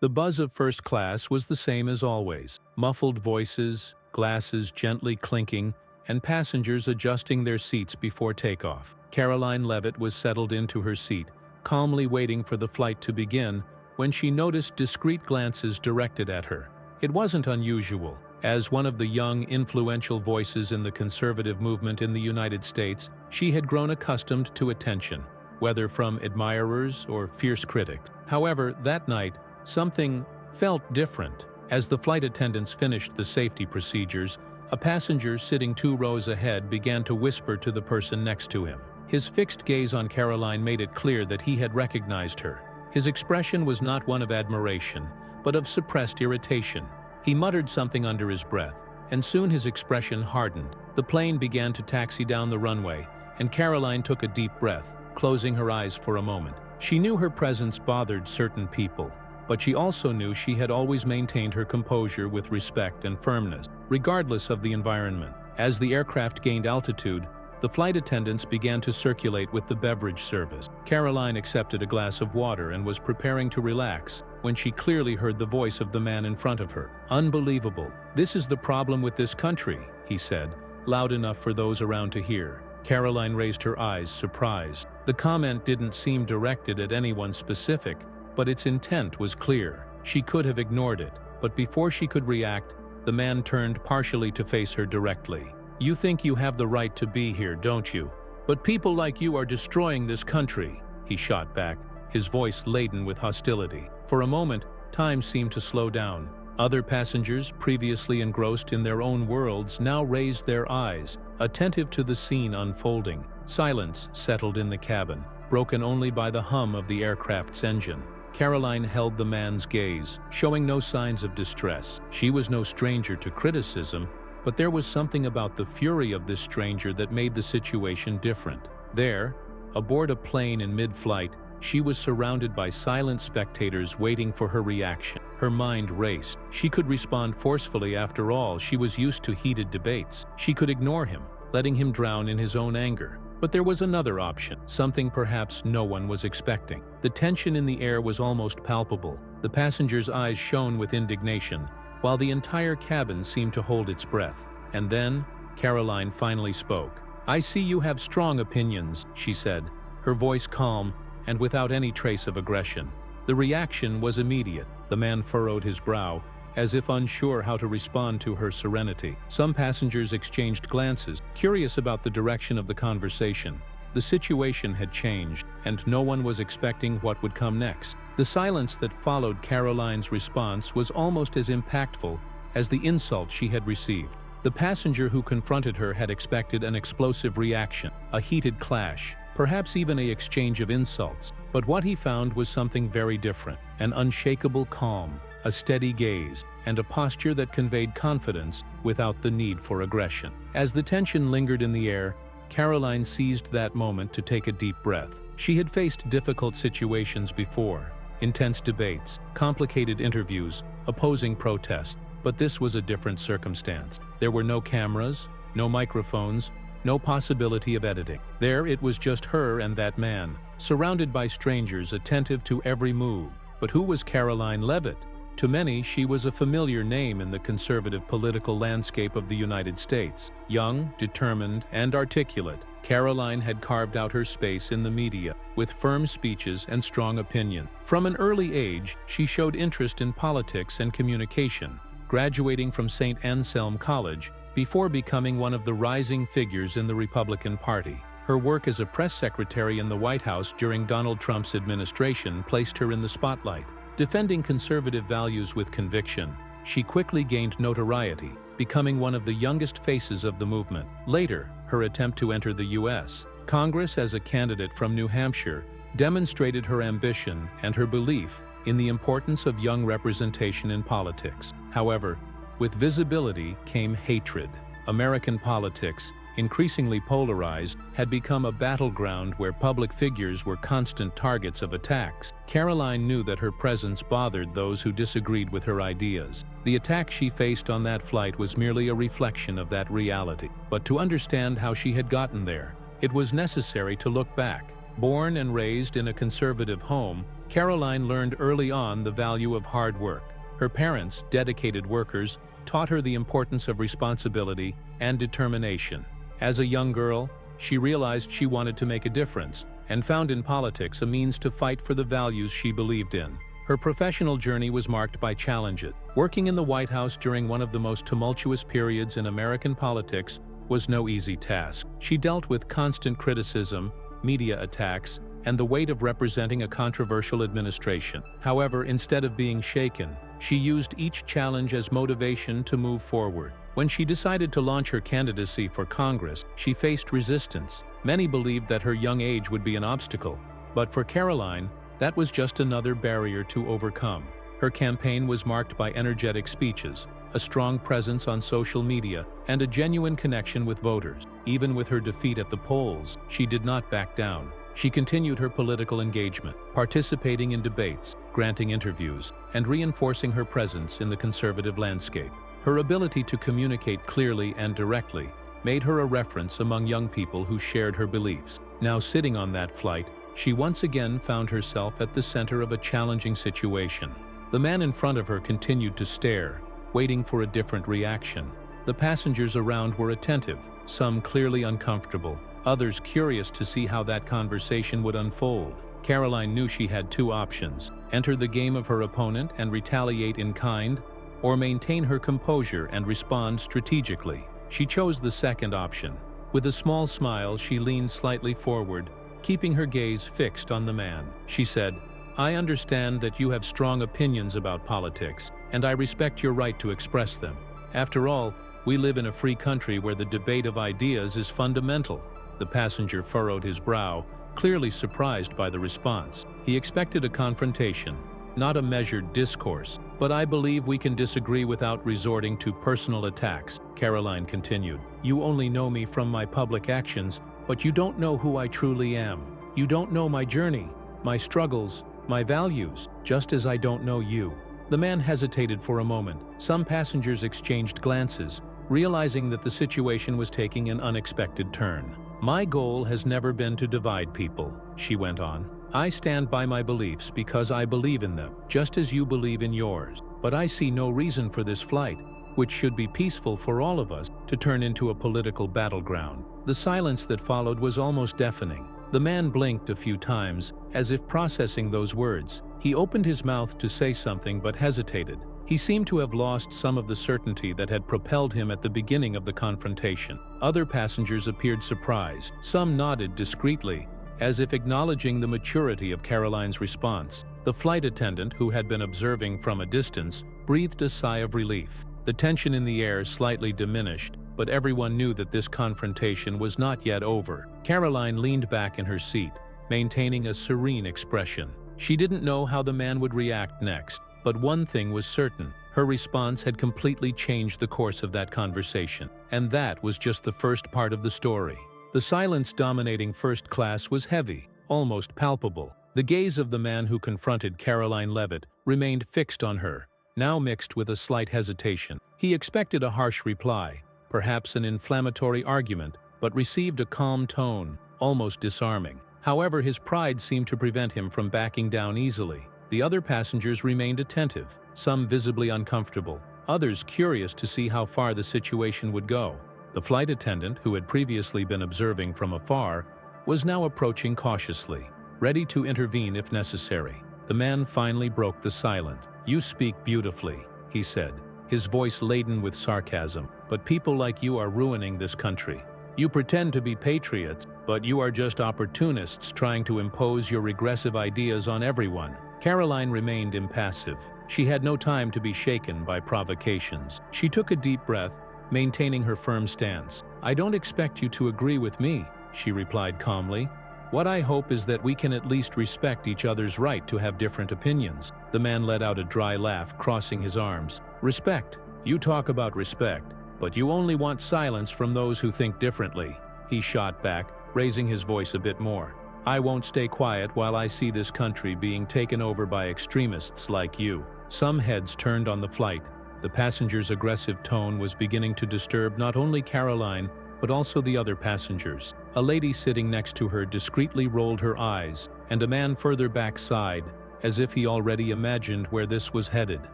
The buzz of first class was the same as always. Muffled voices, glasses gently clinking, and passengers adjusting their seats before takeoff. Karoline Leavitt was settled into her seat, calmly waiting for the flight to begin, when she noticed discreet glances directed at her. It wasn't unusual. As one of the young, influential voices in the conservative movement in the United States, she had grown accustomed to attention, whether from admirers or fierce critics. However, that night, something felt different. As the flight attendants finished the safety procedures, a passenger sitting 2 rows ahead began to whisper to the person next to him. His fixed gaze on Karoline made it clear that he had recognized her. His expression was not one of admiration, but of suppressed irritation. He muttered something under his breath, and soon his expression hardened. The plane began to taxi down the runway, and Karoline took a deep breath, closing her eyes for a moment. She knew her presence bothered certain people, but she also knew she had always maintained her composure with respect and firmness, regardless of the environment. As the aircraft gained altitude, the flight attendants began to circulate with the beverage service. Karoline accepted a glass of water and was preparing to relax when she clearly heard the voice of the man in front of her. "Unbelievable. This is the problem with this country," he said, loud enough for those around to hear. Karoline raised her eyes, surprised. The comment didn't seem directed at anyone specific, but its intent was clear. She could have ignored it, but before she could react, the man turned partially to face her directly. "You think you have the right to be here, don't you? But people like you are destroying this country," he shot back, his voice laden with hostility. For a moment, time seemed to slow down. Other passengers, previously engrossed in their own worlds, now raised their eyes, attentive to the scene unfolding. Silence settled in the cabin, broken only by the hum of the aircraft's engine. Karoline held the man's gaze, showing no signs of distress. She was no stranger to criticism, but there was something about the fury of this stranger that made the situation different. There, aboard a plane in mid-flight, she was surrounded by silent spectators waiting for her reaction. Her mind raced. She could respond forcefully. After all, she was used to heated debates. She could ignore him, letting him drown in his own anger. But there was another option, something perhaps no one was expecting. The tension in the air was almost palpable. The passengers' eyes shone with indignation, while the entire cabin seemed to hold its breath. And then, Karoline finally spoke. "I see you have strong opinions," she said, her voice calm and without any trace of aggression. The reaction was immediate. The man furrowed his brow, as if unsure how to respond to her serenity. Some passengers exchanged glances, curious about the direction of the conversation. The situation had changed, and no one was expecting what would come next. The silence that followed Karoline's response was almost as impactful as the insult she had received. The passenger who confronted her had expected an explosive reaction, a heated clash, perhaps even an exchange of insults. But what he found was something very different: an unshakable calm, a steady gaze, and a posture that conveyed confidence without the need for aggression. As the tension lingered in the air, Karoline seized that moment to take a deep breath. She had faced difficult situations before, intense debates, complicated interviews, opposing protests, but this was a different circumstance. There were no cameras, no microphones, no possibility of editing. There it was just her and that man, surrounded by strangers attentive to every move. But who was Karoline Leavitt? To many, she was a familiar name in the conservative political landscape of the United States. Young, determined, and articulate, Karoline had carved out her space in the media, with firm speeches and strong opinion. From an early age, she showed interest in politics and communication, graduating from St. Anselm College before becoming one of the rising figures in the Republican Party. Her work as a press secretary in the White House during Donald Trump's administration placed her in the spotlight. Defending conservative values with conviction, she quickly gained notoriety, becoming one of the youngest faces of the movement. Later, her attempt to enter the U.S. Congress as a candidate from New Hampshire demonstrated her ambition and her belief in the importance of young representation in politics. However, with visibility came hatred. American politics, increasingly polarized, had become a battleground where public figures were constant targets of attacks. Karoline knew that her presence bothered those who disagreed with her ideas. The attack she faced on that flight was merely a reflection of that reality. But to understand how she had gotten there, it was necessary to look back. Born and raised in a conservative home, Karoline learned early on the value of hard work. Her parents, dedicated workers, taught her the importance of responsibility and determination. As a young girl, she realized she wanted to make a difference and found in politics a means to fight for the values she believed in. Her professional journey was marked by challenges. Working in the White House during one of the most tumultuous periods in American politics was no easy task. She dealt with constant criticism, media attacks, and the weight of representing a controversial administration. However, instead of being shaken, she used each challenge as motivation to move forward. When she decided to launch her candidacy for Congress, she faced resistance. Many believed that her young age would be an obstacle, but for Karoline, that was just another barrier to overcome. Her campaign was marked by energetic speeches, a strong presence on social media, and a genuine connection with voters. Even with her defeat at the polls, she did not back down. She continued her political engagement, participating in debates, granting interviews, and reinforcing her presence in the conservative landscape. Her ability to communicate clearly and directly made her a reference among young people who shared her beliefs. Now sitting on that flight, she once again found herself at the center of a challenging situation. The man in front of her continued to stare, waiting for a different reaction. The passengers around were attentive, some clearly uncomfortable, others curious to see how that conversation would unfold. Karoline knew she had two options: enter the game of her opponent and retaliate in kind, or maintain her composure and respond strategically. She chose the second option. With a small smile, she leaned slightly forward, keeping her gaze fixed on the man. She said, "I understand that you have strong opinions about politics, and I respect your right to express them. After all, we live in a free country where the debate of ideas is fundamental." The passenger furrowed his brow, clearly surprised by the response. He expected a confrontation, not a measured discourse. "But I believe we can disagree without resorting to personal attacks," Karoline continued. "You only know me from my public actions, but you don't know who I truly am. You don't know my journey, my struggles, my values, just as I don't know you." The man hesitated for a moment. Some passengers exchanged glances, realizing that the situation was taking an unexpected turn. "My goal has never been to divide people," she went on. "I stand by my beliefs because I believe in them, just as you believe in yours. But I see no reason for this flight, which should be peaceful for all of us, to turn into a political battleground." The silence that followed was almost deafening. The man blinked a few times, as if processing those words. He opened his mouth to say something but hesitated. He seemed to have lost some of the certainty that had propelled him at the beginning of the confrontation. Other passengers appeared surprised. Some nodded discreetly, as if acknowledging the maturity of Karoline's response. The flight attendant, who had been observing from a distance, breathed a sigh of relief. The tension in the air slightly diminished, but everyone knew that this confrontation was not yet over. Karoline leaned back in her seat, maintaining a serene expression. She didn't know how the man would react next, but one thing was certain: her response had completely changed the course of that conversation. And that was just the first part of the story. The silence dominating first class was heavy, almost palpable. The gaze of the man who confronted Karoline Leavitt remained fixed on her, now mixed with a slight hesitation. He expected a harsh reply, perhaps an inflammatory argument, but received a calm tone, almost disarming. However, his pride seemed to prevent him from backing down easily. The other passengers remained attentive, some visibly uncomfortable, others curious to see how far the situation would go. The flight attendant, who had previously been observing from afar, was now approaching cautiously, ready to intervene if necessary. The man finally broke the silence. "You speak beautifully," he said, his voice laden with sarcasm. "But people like you are ruining this country. You pretend to be patriots, but you are just opportunists trying to impose your regressive ideas on everyone." Karoline remained impassive. She had no time to be shaken by provocations. She took a deep breath, maintaining her firm stance. "I don't expect you to agree with me," she replied calmly. "What I hope is that we can at least respect each other's right to have different opinions." The man let out a dry laugh, crossing his arms. "Respect? You talk about respect, but you only want silence from those who think differently," he shot back, raising his voice a bit more. "I won't stay quiet while I see this country being taken over by extremists like you." Some heads turned on the flight. The passenger's aggressive tone was beginning to disturb not only Karoline, but also the other passengers. A lady sitting next to her discreetly rolled her eyes, and a man further back sighed, as if he already imagined where this was headed.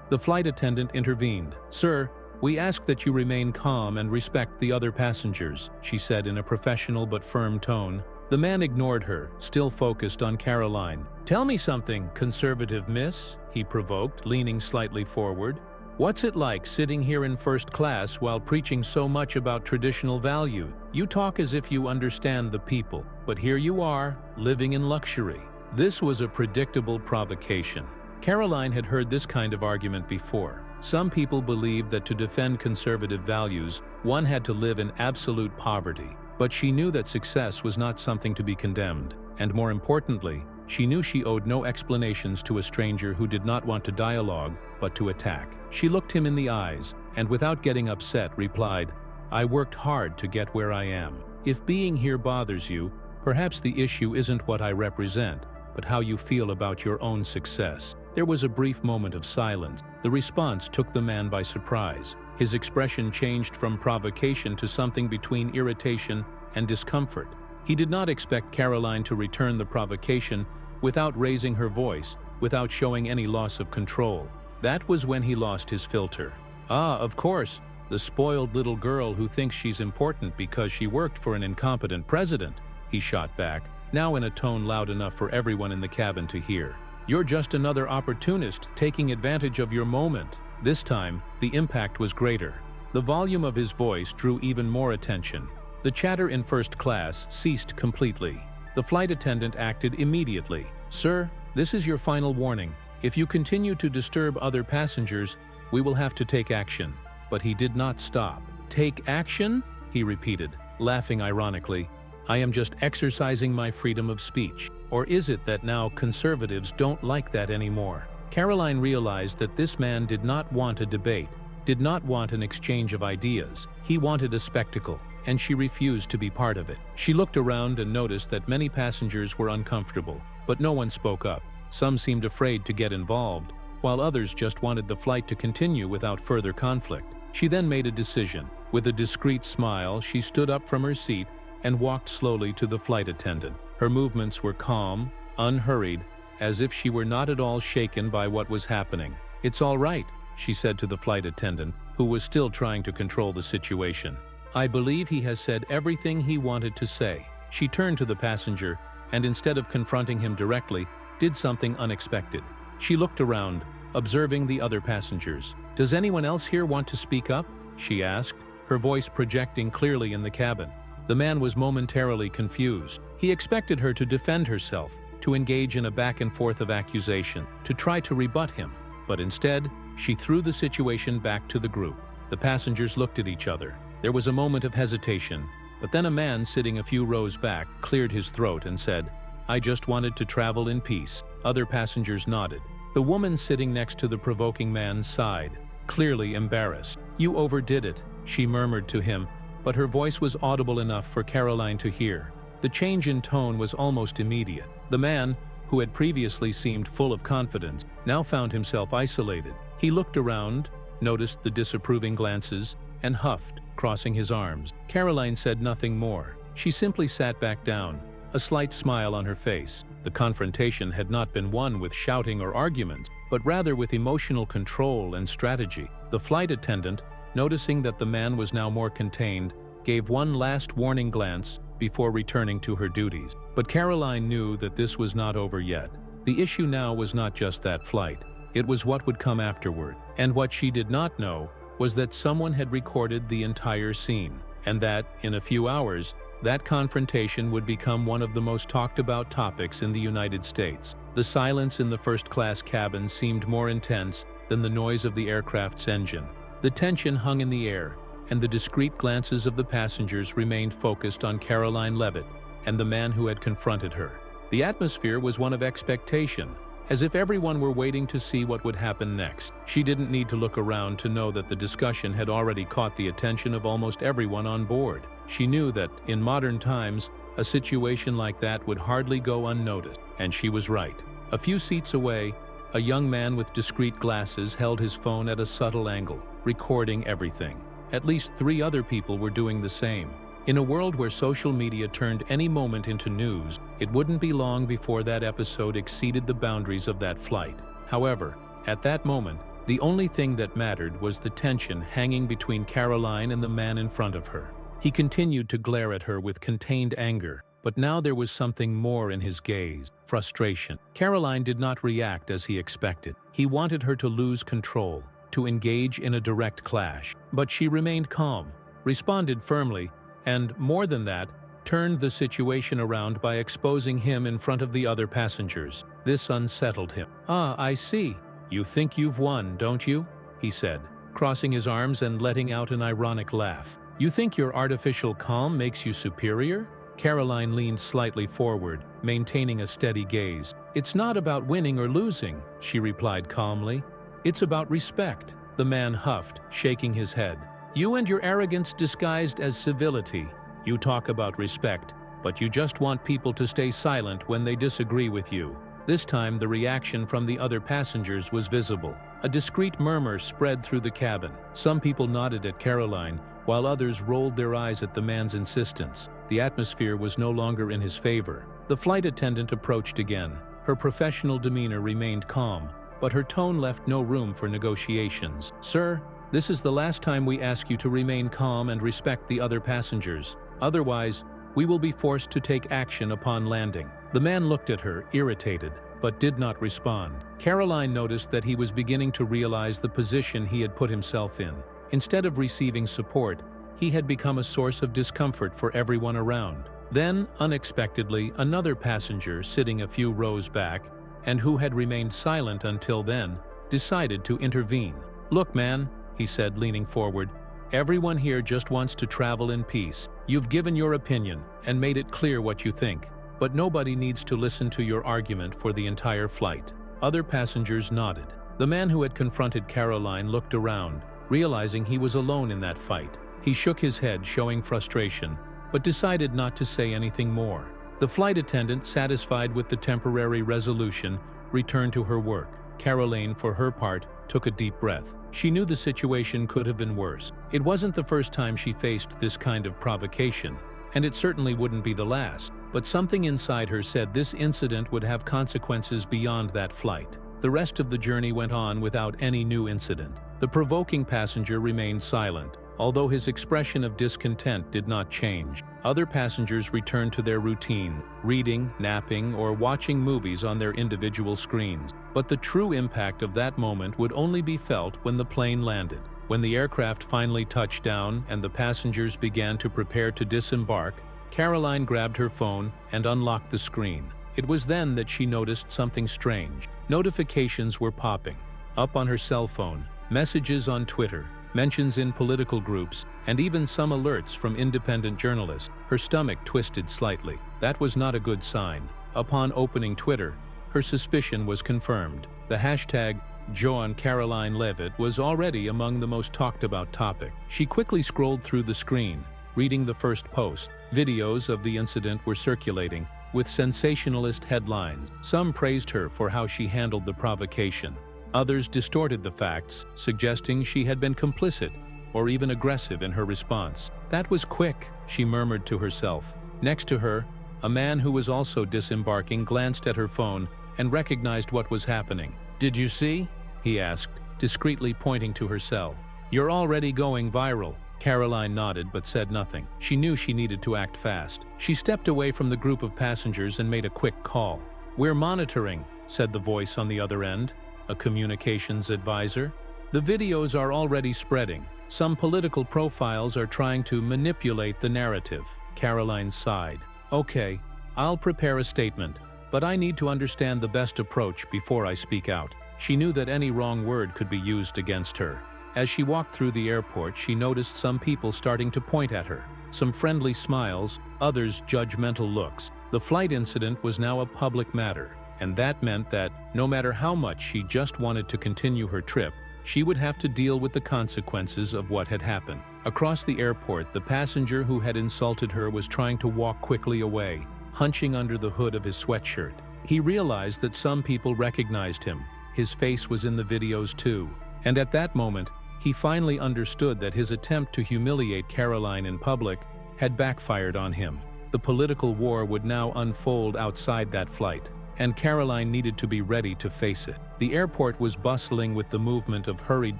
The flight attendant intervened. "Sir, we ask that you remain calm and respect the other passengers," she said in a professional but firm tone. The man ignored her, still focused on Karoline. "Tell me something, conservative miss," he provoked, leaning slightly forward. "What's it like sitting here in first class while preaching so much about traditional value? You talk as if you understand the people, but here you are, living in luxury." This was a predictable provocation. Karoline had heard this kind of argument before. Some people believed that to defend conservative values, one had to live in absolute poverty. But she knew that success was not something to be condemned, and more importantly, she knew she owed no explanations to a stranger who did not want to dialogue, but to attack. She looked him in the eyes, and without getting upset, replied, "I worked hard to get where I am. If being here bothers you, perhaps the issue isn't what I represent, but how you feel about your own success." There was a brief moment of silence. The response took the man by surprise. His expression changed from provocation to something between irritation and discomfort. He did not expect Karoline to return the provocation without raising her voice, without showing any loss of control. That was when he lost his filter. "Ah, of course, the spoiled little girl who thinks she's important because she worked for an incompetent president," he shot back, now in a tone loud enough for everyone in the cabin to hear. "You're just another opportunist taking advantage of your moment." This time, the impact was greater. The volume of his voice drew even more attention. The chatter in first class ceased completely. The flight attendant acted immediately. "Sir, this is your final warning. If you continue to disturb other passengers, we will have to take action." But he did not stop. "Take action?" he repeated, laughing ironically. "I am just exercising my freedom of speech. Or is it that now conservatives don't like that anymore?" Karoline realized that this man did not want a debate, did not want an exchange of ideas. He wanted a spectacle, and she refused to be part of it. She looked around and noticed that many passengers were uncomfortable, but no one spoke up. Some seemed afraid to get involved, while others just wanted the flight to continue without further conflict. She then made a decision. With a discreet smile, she stood up from her seat and walked slowly to the flight attendant. Her movements were calm, unhurried, as if she were not at all shaken by what was happening. "It's all right," she said to the flight attendant, who was still trying to control the situation. "I believe he has said everything he wanted to say." She turned to the passenger, and instead of confronting him directly, did something unexpected. She looked around, observing the other passengers. "Does anyone else here want to speak up?" she asked, her voice projecting clearly in the cabin. The man was momentarily confused. He expected her to defend herself, to engage in a back and forth of accusation, to try to rebut him. But instead, she threw the situation back to the group. The passengers looked at each other. There was a moment of hesitation, but then a man sitting a few rows back cleared his throat and said, "I just wanted to travel in peace." Other passengers nodded. The woman sitting next to the provoking man sighed, clearly embarrassed. "You overdid it," she murmured to him, but her voice was audible enough for Karoline to hear. The change in tone was almost immediate. The man, who had previously seemed full of confidence, now found himself isolated. He looked around, noticed the disapproving glances, and huffed, crossing his arms. Karoline said nothing more. She simply sat back down, a slight smile on her face. The confrontation had not been won with shouting or arguments, but rather with emotional control and strategy. The flight attendant, noticing that the man was now more contained, gave one last warning glance before returning to her duties. But Karoline knew that this was not over yet. The issue now was not just that flight. It was what would come afterward. And what she did not know was that someone had recorded the entire scene, and that, in a few hours, that confrontation would become one of the most talked about topics in the United States. The silence in the first-class cabin seemed more intense than the noise of the aircraft's engine. The tension hung in the air, and the discreet glances of the passengers remained focused on Karoline Leavitt and the man who had confronted her. The atmosphere was one of expectation, as if everyone were waiting to see what would happen next. She didn't need to look around to know that the discussion had already caught the attention of almost everyone on board. She knew that, in modern times, a situation like that would hardly go unnoticed, and she was right. A few seats away, a young man with discreet glasses held his phone at a subtle angle, recording everything. At least 3 other people were doing the same. In a world where social media turned any moment into news, it wouldn't be long before that episode exceeded the boundaries of that flight. However, at that moment, the only thing that mattered was the tension hanging between Karoline and the man in front of her. He continued to glare at her with contained anger, but now there was something more in his gaze: frustration. Karoline did not react as he expected. He wanted her to lose control, to engage in a direct clash. But she remained calm, responded firmly, and, more than that, turned the situation around by exposing him in front of the other passengers. This unsettled him. "Ah, I see. You think you've won, don't you?" he said, crossing his arms and letting out an ironic laugh. "You think your artificial calm makes you superior?" Karoline leaned slightly forward, maintaining a steady gaze. "It's not about winning or losing," she replied calmly. "It's about respect." The man huffed, shaking his head. "You and your arrogance disguised as civility. You talk about respect, but you just want people to stay silent when they disagree with you." This time, the reaction from the other passengers was visible. A discreet murmur spread through the cabin. Some people nodded at Karoline, while others rolled their eyes at the man's insistence. The atmosphere was no longer in his favor. The flight attendant approached again. Her professional demeanor remained calm, but her tone left no room for negotiations. "Sir, this is the last time we ask you to remain calm and respect the other passengers. Otherwise, we will be forced to take action upon landing." The man looked at her, irritated, but did not respond. Karoline noticed that he was beginning to realize the position he had put himself in. Instead of receiving support, he had become a source of discomfort for everyone around. Then, unexpectedly, another passenger sitting a few rows back, and who had remained silent until then, decided to intervene. "Look, man," he said, leaning forward, "everyone here just wants to travel in peace. You've given your opinion and made it clear what you think, but nobody needs to listen to your argument for the entire flight." Other passengers nodded. The man who had confronted Karoline looked around, realizing he was alone in that fight. He shook his head, showing frustration, but decided not to say anything more. The flight attendant, satisfied with the temporary resolution, returned to her work. Karoline, for her part, took a deep breath. She knew the situation could have been worse. It wasn't the first time she faced this kind of provocation, and it certainly wouldn't be the last. But something inside her said this incident would have consequences beyond that flight. The rest of the journey went on without any new incident. The provoking passenger remained silent, although his expression of discontent did not change. Other passengers returned to their routine, reading, napping, or watching movies on their individual screens. But the true impact of that moment would only be felt when the plane landed. When the aircraft finally touched down and the passengers began to prepare to disembark, Karoline grabbed her phone and unlocked the screen. It was then that she noticed something strange. Notifications were popping up on her cell phone, messages on Twitter, mentions in political groups, and even some alerts from independent journalists. Her stomach twisted slightly. That was not a good sign. Upon opening Twitter, her suspicion was confirmed. The hashtag #Karoline Leavitt was already among the most talked about topic. She quickly scrolled through the screen, reading the first post. Videos of the incident were circulating, with sensationalist headlines. Some praised her for how she handled the provocation. Others distorted the facts, suggesting she had been complicit or even aggressive in her response. "That was quick," she murmured to herself. Next to her, a man who was also disembarking glanced at her phone and recognized what was happening. "Did you see?" he asked, discreetly pointing to her cell. "You're already going viral." Karoline nodded but said nothing. She knew she needed to act fast. She stepped away from the group of passengers and made a quick call. "We're monitoring," said the voice on the other end, a communications advisor. "The videos are already spreading. Some political profiles are trying to manipulate the narrative." Karoline sighed. "Okay, I'll prepare a statement, but I need to understand the best approach before I speak out." She knew that any wrong word could be used against her. As she walked through the airport, she noticed some people starting to point at her. Some friendly smiles, others judgmental looks. The flight incident was now a public matter, and that meant that, no matter how much she just wanted to continue her trip, she would have to deal with the consequences of what had happened. Across the airport, the passenger who had insulted her was trying to walk quickly away, hunching under the hood of his sweatshirt. He realized that some people recognized him. His face was in the videos too. And at that moment, he finally understood that his attempt to humiliate Karoline in public had backfired on him. The political war would now unfold outside that flight, and Karoline needed to be ready to face it. The airport was bustling with the movement of hurried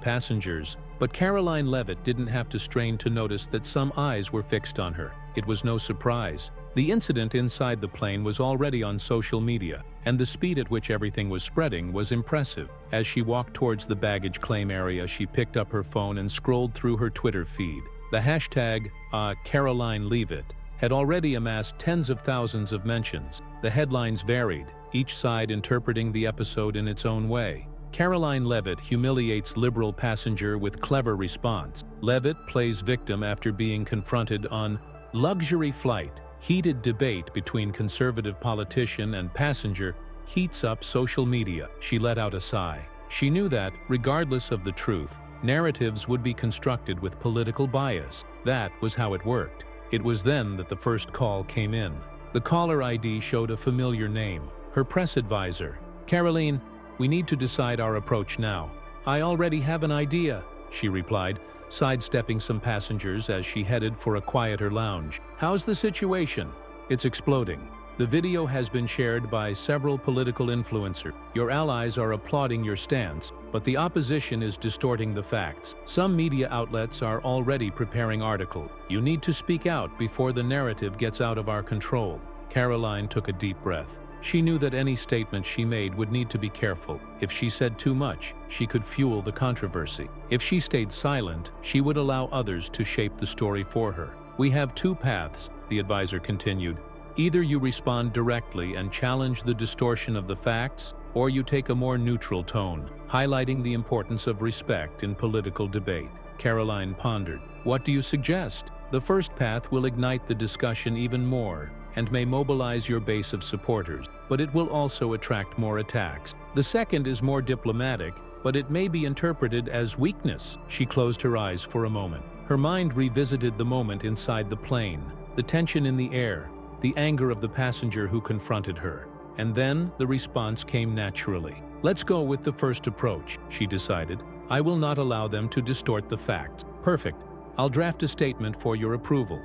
passengers, but Karoline Leavitt didn't have to strain to notice that some eyes were fixed on her. It was no surprise. The incident inside the plane was already on social media, and the speed at which everything was spreading was impressive. As she walked towards the baggage claim area, she picked up her phone and scrolled through her Twitter feed. The hashtag, Karoline Leavitt, had already amassed tens of thousands of mentions. The headlines varied, each side interpreting the episode in its own way. Karoline Leavitt humiliates liberal passenger with clever response. Leavitt plays victim after being confronted on luxury flight. Heated debate between conservative politician and passenger heats up social media. She let out a sigh. She knew that, regardless of the truth, narratives would be constructed with political bias. That was how it worked. It was then that the first call came in. The caller ID showed a familiar name, her press advisor. "Karoline, we need to decide our approach now." "I already have an idea," she replied, sidestepping some passengers as she headed for a quieter lounge. "How's the situation?" "It's exploding. The video has been shared by several political influencers. Your allies are applauding your stance, but the opposition is distorting the facts. Some media outlets are already preparing articles. You need to speak out before the narrative gets out of our control." Karoline took a deep breath. She knew that any statement she made would need to be careful. If she said too much, she could fuel the controversy. If she stayed silent, she would allow others to shape the story for her. "We have two paths," the advisor continued. "Either you respond directly and challenge the distortion of the facts, or you take a more neutral tone, highlighting the importance of respect in political debate." Karoline pondered. "What do you suggest?" "The first path will ignite the discussion even more and may mobilize your base of supporters, but it will also attract more attacks. The second is more diplomatic, but it may be interpreted as weakness." She closed her eyes for a moment. Her mind revisited the moment inside the plane, the tension in the air, the anger of the passenger who confronted her. And then the response came naturally. "Let's go with the first approach," she decided. "I will not allow them to distort the facts." "Perfect. I'll draft a statement for your approval."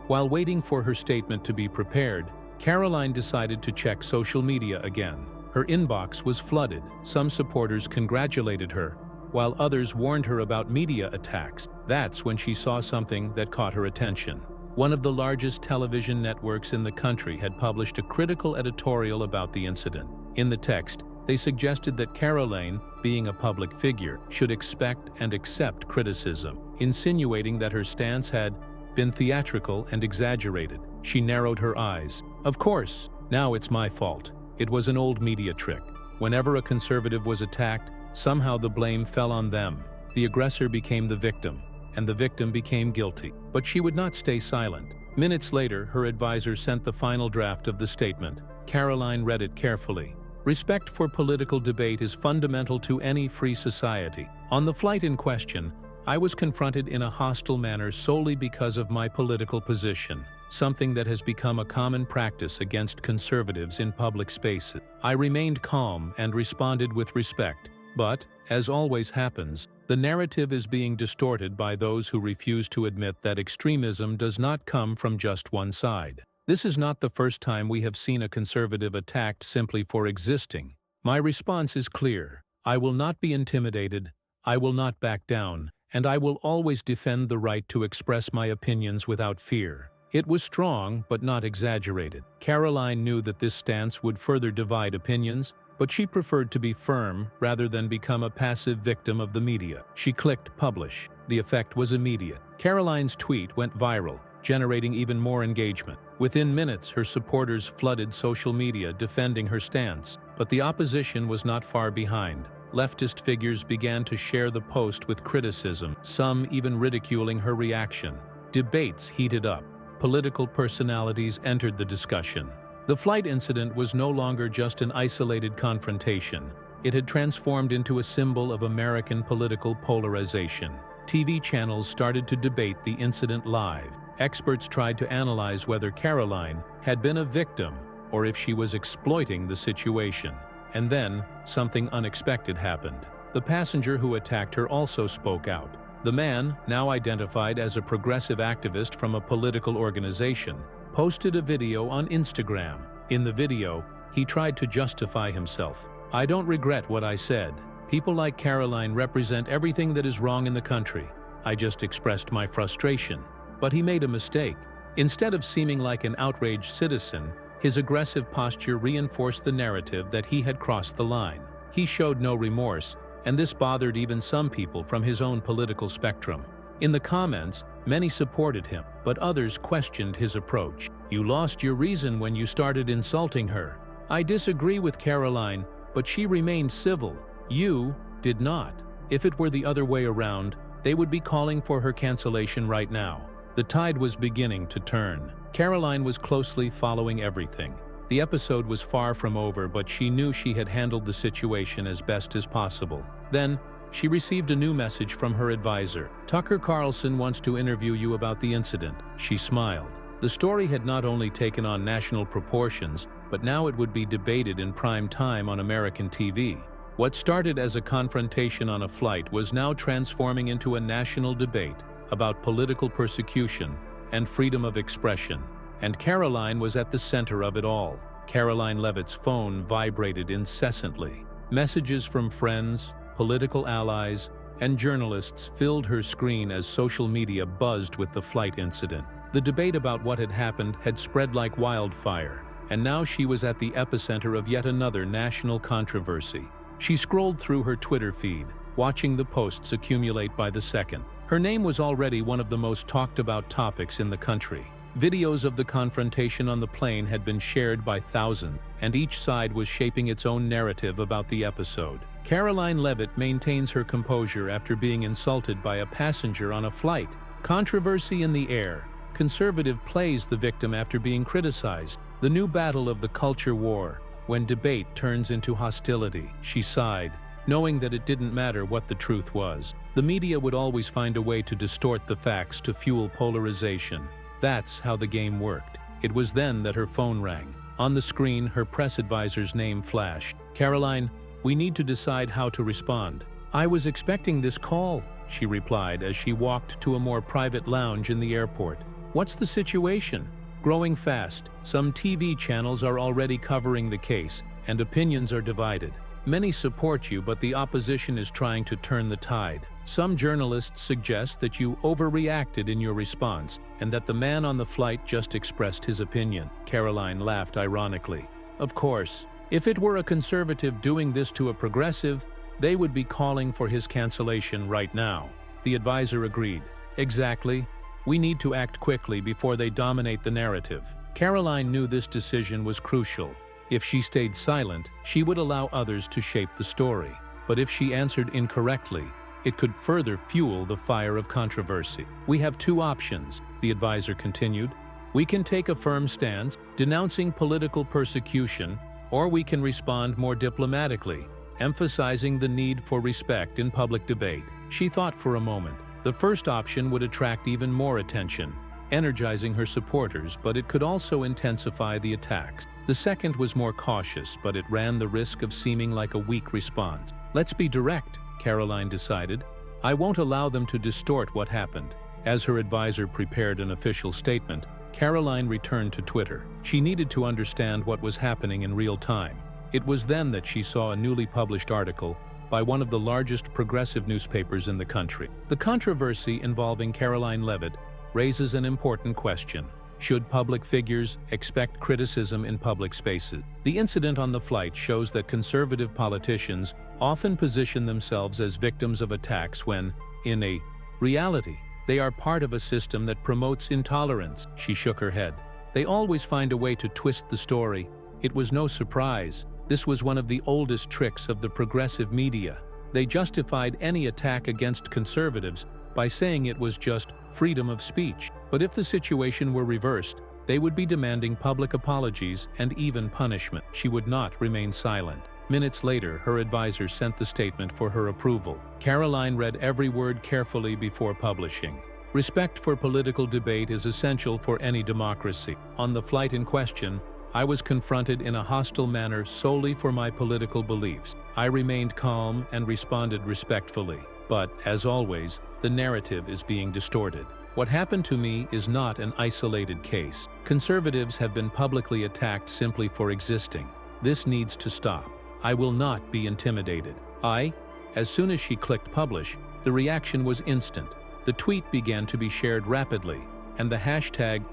While waiting for her statement to be prepared, Karoline decided to check social media again. Her inbox was flooded. Some supporters congratulated her, while others warned her about media attacks. That's when she saw something that caught her attention. One of the largest television networks in the country had published a critical editorial about the incident. In the text, they suggested that Karoline, being a public figure, should expect and accept criticism, insinuating that her stance had been theatrical and exaggerated. She narrowed her eyes. "Of course, now it's my fault. It was an old media trick. Whenever a conservative was attacked, somehow the blame fell on them. The aggressor became the victim, and the victim became guilty." But she would not stay silent. Minutes later, her advisor sent the final draft of the statement. Karoline read it carefully. "Respect for political debate is fundamental to any free society. On the flight in question, I was confronted in a hostile manner solely because of my political position, something that has become a common practice against conservatives in public spaces. I remained calm and responded with respect. But, as always happens, the narrative is being distorted by those who refuse to admit that extremism does not come from just one side. This is not the first time we have seen a conservative attacked simply for existing. My response is clear. I will not be intimidated, I will not back down, and I will always defend the right to express my opinions without fear." It was strong, but not exaggerated. Karoline knew that this stance would further divide opinions, but she preferred to be firm rather than become a passive victim of the media. She clicked publish. The effect was immediate. Karoline's tweet went viral, generating even more engagement. Within minutes, her supporters flooded social media defending her stance. But the opposition was not far behind. Leftist figures began to share the post with criticism, some even ridiculing her reaction. Debates heated up. Political personalities entered the discussion. The flight incident was no longer just an isolated confrontation. It had transformed into a symbol of American political polarization. TV channels started to debate the incident live. Experts tried to analyze whether Karoline had been a victim or if she was exploiting the situation. And then, something unexpected happened. The passenger who attacked her also spoke out. The man, now identified as a progressive activist from a political organization, posted a video on Instagram. In the video, he tried to justify himself. "I don't regret what I said. People like Karoline represent everything that is wrong in the country. I just expressed my frustration." But he made a mistake. Instead of seeming like an outraged citizen, his aggressive posture reinforced the narrative that he had crossed the line. He showed no remorse, and this bothered even some people from his own political spectrum. In the comments, many supported him, but others questioned his approach. "You lost your reason when you started insulting her. I disagree with Karoline, but she remained civil. You did not. If it were the other way around, they would be calling for her cancellation right now." The tide was beginning to turn. Karoline was closely following everything. The episode was far from over, but she knew she had handled the situation as best as possible. Then, she received a new message from her advisor. "Tucker Carlson wants to interview you about the incident." She smiled. The story had not only taken on national proportions, but now it would be debated in prime time on American TV. What started as a confrontation on a flight was now transforming into a national debate about political persecution and freedom of expression. And Karoline was at the center of it all. Karoline Leavitt's phone vibrated incessantly. Messages from friends, political allies, and journalists filled her screen as social media buzzed with the flight incident. The debate about what had happened had spread like wildfire, and now she was at the epicenter of yet another national controversy. She scrolled through her Twitter feed, watching the posts accumulate by the second. Her name was already one of the most talked about topics in the country. Videos of the confrontation on the plane had been shared by thousands, and each side was shaping its own narrative about the episode. Karoline Leavitt maintains her composure after being insulted by a passenger on a flight. Controversy in the air. Conservative plays the victim after being criticized. The new battle of the culture war, when debate turns into hostility. She sighed, knowing that it didn't matter what the truth was. The media would always find a way to distort the facts to fuel polarization. That's how the game worked. It was then that her phone rang. On the screen, her press advisor's name flashed. "Karoline, we need to decide how to respond." "I was expecting this call," she replied as she walked to a more private lounge in the airport. "What's the situation?" "Growing fast. Some TV channels are already covering the case, and opinions are divided. Many support you, but the opposition is trying to turn the tide. Some journalists suggest that you overreacted in your response, and that the man on the flight just expressed his opinion." Karoline laughed ironically. "Of course, if it were a conservative doing this to a progressive, they would be calling for his cancellation right now." The advisor agreed. "Exactly. We need to act quickly before they dominate the narrative." Karoline knew this decision was crucial. If she stayed silent, she would allow others to shape the story. But if she answered incorrectly, it could further fuel the fire of controversy. "We have two options," the advisor continued. "We can take a firm stance, denouncing political persecution, or we can respond more diplomatically, emphasizing the need for respect in public debate." She thought for a moment. The first option would attract even more attention, energizing her supporters, but it could also intensify the attacks. The second was more cautious, but it ran the risk of seeming like a weak response. "Let's be direct," Karoline decided. "I won't allow them to distort what happened." As her advisor prepared an official statement, Karoline returned to Twitter. She needed to understand what was happening in real time. It was then that she saw a newly published article by one of the largest progressive newspapers in the country. The controversy involving Karoline Leavitt raises an important question. Should public figures expect criticism in public spaces? The incident on the flight shows that conservative politicians often position themselves as victims of attacks when, in reality, they are part of a system that promotes intolerance. She shook her head. They always find a way to twist the story. It was no surprise. This was one of the oldest tricks of the progressive media. They justified any attack against conservatives by saying it was just freedom of speech. But if the situation were reversed, they would be demanding public apologies and even punishment. She would not remain silent. Minutes later, her advisor sent the statement for her approval. Karoline read every word carefully before publishing. "Respect for political debate is essential for any democracy. On the flight in question, I was confronted in a hostile manner solely for my political beliefs. I remained calm and responded respectfully. But, as always, the narrative is being distorted. What happened to me is not an isolated case. Conservatives have been publicly attacked simply for existing. This needs to stop. I will not be intimidated. As soon as she clicked publish, the reaction was instant. The tweet began to be shared rapidly, and the hashtag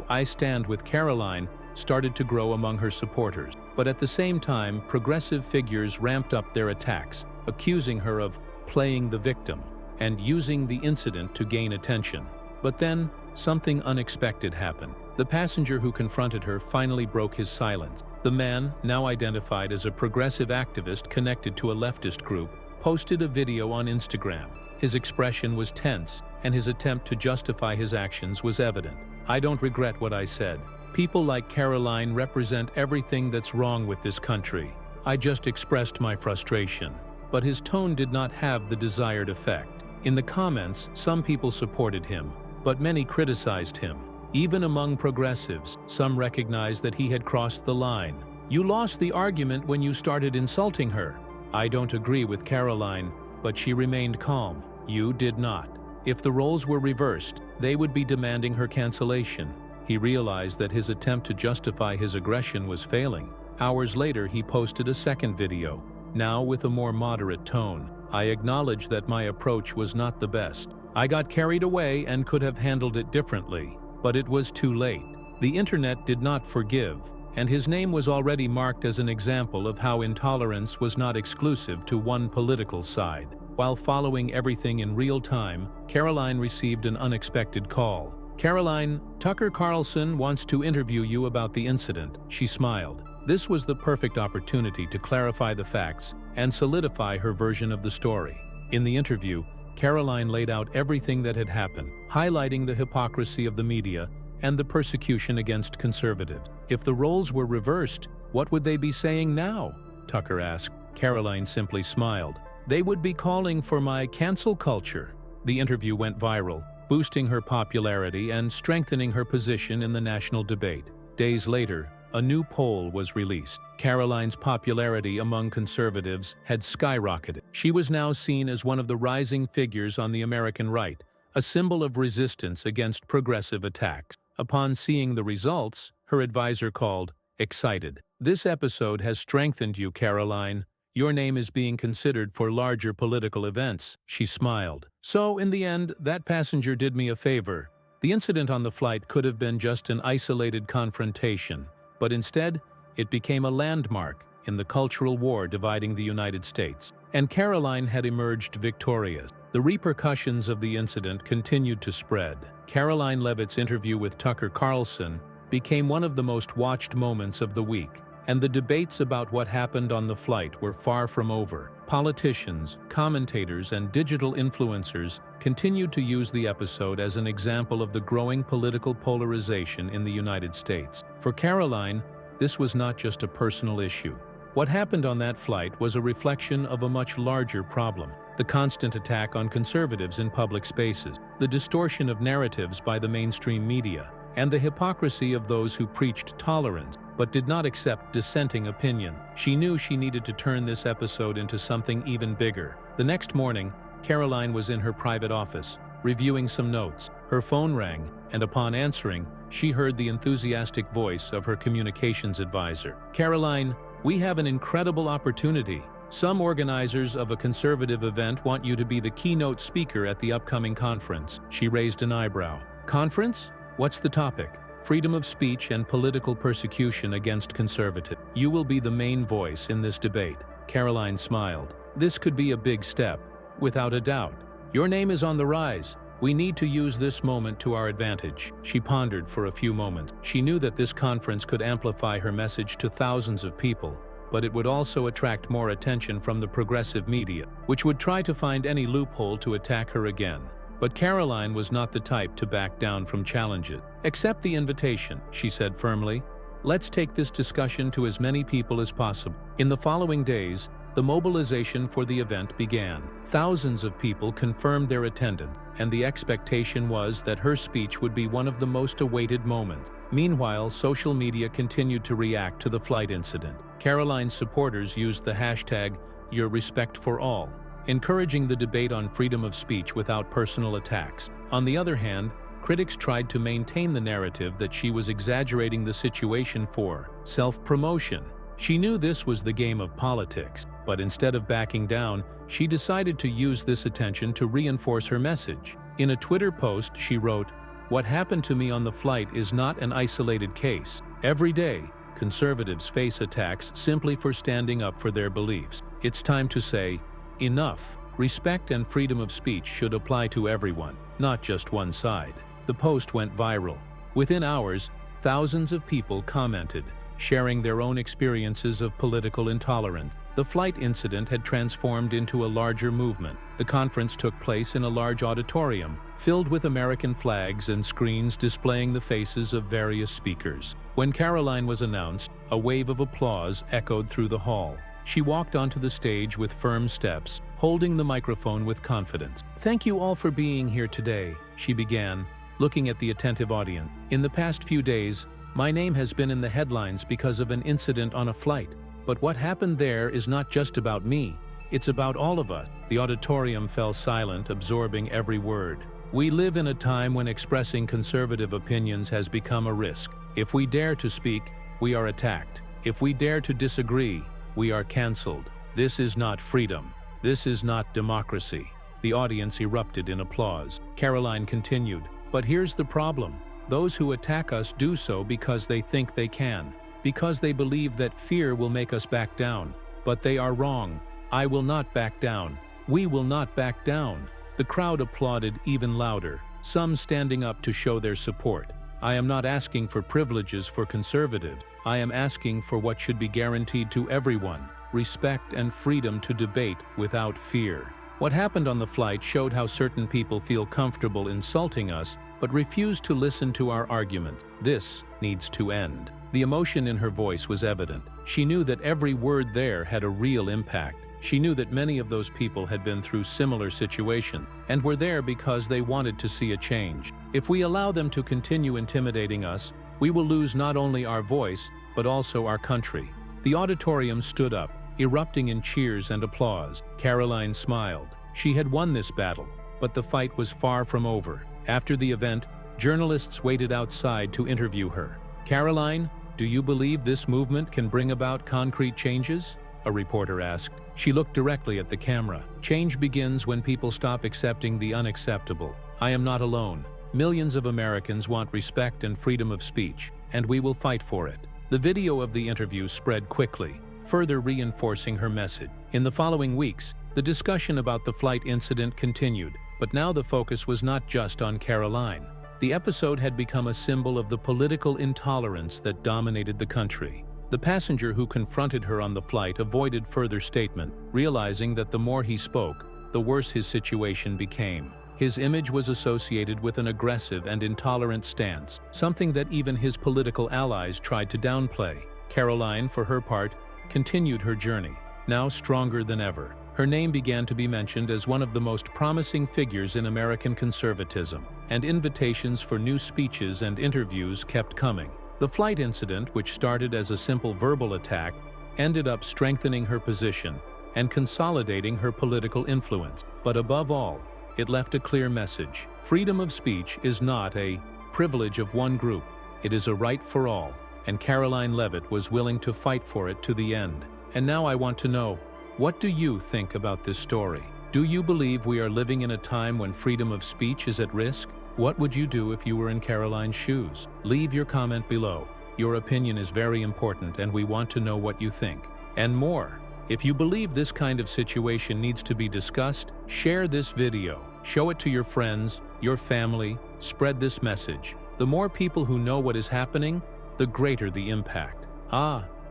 I stand with Karoline started to grow among her supporters. But at the same time, progressive figures ramped up their attacks, accusing her of playing the victim and using the incident to gain attention. But then, something unexpected happened. The passenger who confronted her finally broke his silence. The man, now identified as a progressive activist connected to a leftist group, posted a video on Instagram. His expression was tense, and his attempt to justify his actions was evident. I don't regret what I said. People like Karoline represent everything that's wrong with this country. I just expressed my frustration. But his tone did not have the desired effect. In the comments, some people supported him, but many criticized him. Even among progressives, some recognized that he had crossed the line. You lost the argument when you started insulting her. I don't agree with Karoline, but she remained calm. You did not. If the roles were reversed, they would be demanding her cancellation. He realized that his attempt to justify his aggression was failing. Hours later, he posted a second video, now with a more moderate tone. I acknowledge that my approach was not the best. I got carried away and could have handled it differently, but it was too late. The internet did not forgive, and his name was already marked as an example of how intolerance was not exclusive to one political side. While following everything in real time, Karoline received an unexpected call. Karoline, Tucker Carlson wants to interview you about the incident. She smiled. This was the perfect opportunity to clarify the facts and solidify her version of the story. In the interview, Karoline laid out everything that had happened, highlighting the hypocrisy of the media and the persecution against conservatives. If the roles were reversed, what would they be saying now? Tucker asked. Karoline simply smiled. They would be calling for my cancel culture. The interview went viral, boosting her popularity and strengthening her position in the national debate. Days later, a new poll was released. Karoline's popularity among conservatives had skyrocketed. She was now seen as one of the rising figures on the American right, a symbol of resistance against progressive attacks. Upon seeing the results, her advisor called, excited. This episode has strengthened you, Karoline. Your name is being considered for larger political events. She smiled. So, in the end, that passenger did me a favor. The incident on the flight could have been just an isolated confrontation, but instead, it became a landmark in the cultural war dividing the United States. And Karoline had emerged victorious. The repercussions of the incident continued to spread. Karoline Leavitt's interview with Tucker Carlson became one of the most watched moments of the week. And the debates about what happened on the flight were far from over. Politicians, commentators, and digital influencers continued to use the episode as an example of the growing political polarization in the United States. For Karoline, this was not just a personal issue. What happened on that flight was a reflection of a much larger problem: the constant attack on conservatives in public spaces, the distortion of narratives by the mainstream media, and the hypocrisy of those who preached tolerance but did not accept dissenting opinion. She knew she needed to turn this episode into something even bigger. The next morning, Karoline was in her private office, reviewing some notes. Her phone rang, and upon answering, she heard the enthusiastic voice of her communications advisor. Karoline, we have an incredible opportunity. Some organizers of a conservative event want you to be the keynote speaker at the upcoming conference. She raised an eyebrow. Conference? What's the topic? Freedom of speech and political persecution against conservatives. You will be the main voice in this debate. Karoline smiled. This could be a big step, without a doubt. Your name is on the rise. We need to use this moment to our advantage. She pondered for a few moments. She knew that this conference could amplify her message to thousands of people, but it would also attract more attention from the progressive media, which would try to find any loophole to attack her again. But Karoline was not the type to back down from challenges. Accept the invitation, she said firmly. Let's take this discussion to as many people as possible. In the following days, the mobilization for the event began. Thousands of people confirmed their attendance, and the expectation was that her speech would be one of the most awaited moments. Meanwhile, social media continued to react to the flight incident. Karoline's supporters used the hashtag #YourRespectForAll. encouraging the debate on freedom of speech without personal attacks. On the other hand, critics tried to maintain the narrative that she was exaggerating the situation for self-promotion. She knew this was the game of politics, but instead of backing down, she decided to use this attention to reinforce her message. In a Twitter post, she wrote, "What happened to me on the flight is not an isolated case. Every day, conservatives face attacks simply for standing up for their beliefs. It's time to say, enough. Respect and freedom of speech should apply to everyone, not just one side." The post went viral. Within hours, thousands of people commented, sharing their own experiences of political intolerance. The flight incident had transformed into a larger movement. The conference took place in a large auditorium, filled with American flags and screens displaying the faces of various speakers. When Karoline was announced, a wave of applause echoed through the hall. She walked onto the stage with firm steps, holding the microphone with confidence. "Thank you all for being here today," she began, looking at the attentive audience. "In the past few days, my name has been in the headlines because of an incident on a flight. But what happened there is not just about me, it's about all of us." The auditorium fell silent, absorbing every word. "We live in a time when expressing conservative opinions has become a risk. If we dare to speak, we are attacked. If we dare to disagree, we are cancelled. This is not freedom. This is not democracy." The audience erupted in applause. Karoline continued, "But here's the problem. Those who attack us do so because they think they can, because they believe that fear will make us back down. But they are wrong. I will not back down. We will not back down." The crowd applauded even louder, some standing up to show their support. "I am not asking for privileges for conservatives. I am asking for what should be guaranteed to everyone: respect and freedom to debate without fear." What happened on the flight showed how certain people feel comfortable insulting us but refuse to listen to our arguments. This needs to end. The emotion in her voice was evident. She knew that every word there had a real impact. She knew that many of those people had been through similar situations and were there because they wanted to see a change. If we allow them to continue intimidating us, we will lose not only our voice, but also our country. The auditorium stood up, erupting in cheers and applause. Karoline smiled. She had won this battle, but the fight was far from over. After the event, journalists waited outside to interview her. "Karoline, do you believe this movement can bring about concrete changes?" a reporter asked. She looked directly at the camera. "Change begins when people stop accepting the unacceptable. I am not alone. Millions of Americans want respect and freedom of speech, and we will fight for it." The video of the interview spread quickly, further reinforcing her message. In the following weeks, the discussion about the flight incident continued, but now the focus was not just on Karoline. The episode had become a symbol of the political intolerance that dominated the country. The passenger who confronted her on the flight avoided further statement, realizing that the more he spoke, the worse his situation became. His image was associated with an aggressive and intolerant stance, something that even his political allies tried to downplay. Karoline, for her part, continued her journey, now stronger than ever. Her name began to be mentioned as one of the most promising figures in American conservatism, and invitations for new speeches and interviews kept coming. The flight incident, which started as a simple verbal attack, ended up strengthening her position and consolidating her political influence. But above all, it left a clear message. Freedom of speech is not a privilege of one group. It is a right for all, and Karoline Leavitt was willing to fight for it to the end. And now I want to know, what do you think about this story? Do you believe we are living in a time when freedom of speech is at risk? What would you do if you were in Karoline's shoes? Leave your comment below. Your opinion is very important and we want to know what you think. And more. If you believe this kind of situation needs to be discussed, share this video. Show it to your friends, your family, spread this message. The more people who know what is happening, the greater the impact.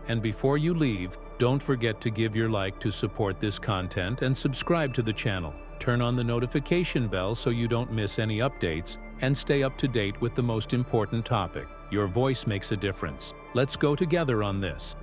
And before you leave, don't forget to give your like to support this content and subscribe to the channel. Turn on the notification bell so you don't miss any updates and stay up to date with the most important topic. Your voice makes a difference. Let's go together on this.